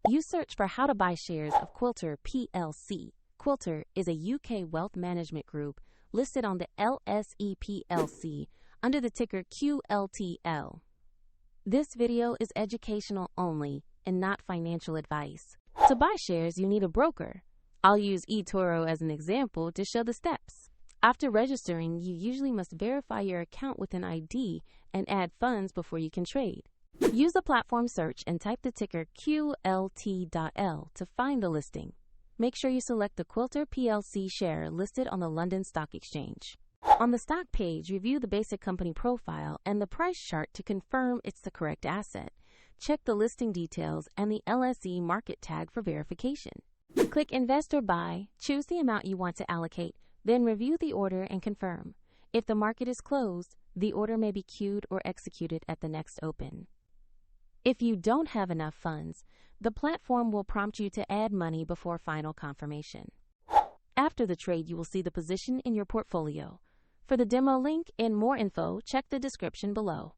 You search for how to buy shares of Quilter PLC. Quilter is a UK wealth management group listed on the LSE PLC under the ticker QLT.L. This video is educational only and not financial advice. To buy shares, you need a broker. I'll use eToro as an example to show the steps. After registering, you usually must verify your account with an ID and add funds before you can trade. Use the platform search and type the ticker QLT.L to find the listing. Make sure you select the Quilter PLC share listed on the London Stock Exchange. On the stock page, review the basic company profile and the price chart to confirm it's the correct asset. Check the listing details and the LSE market tag for verification. Click Invest or Buy, choose the amount you want to allocate, then review the order and confirm. If the market is closed, the order may be queued or executed at the next open. If you don't have enough funds, the platform will prompt you to add money before final confirmation. After the trade, you will see the position in your portfolio. For the demo link and more info, check the description below.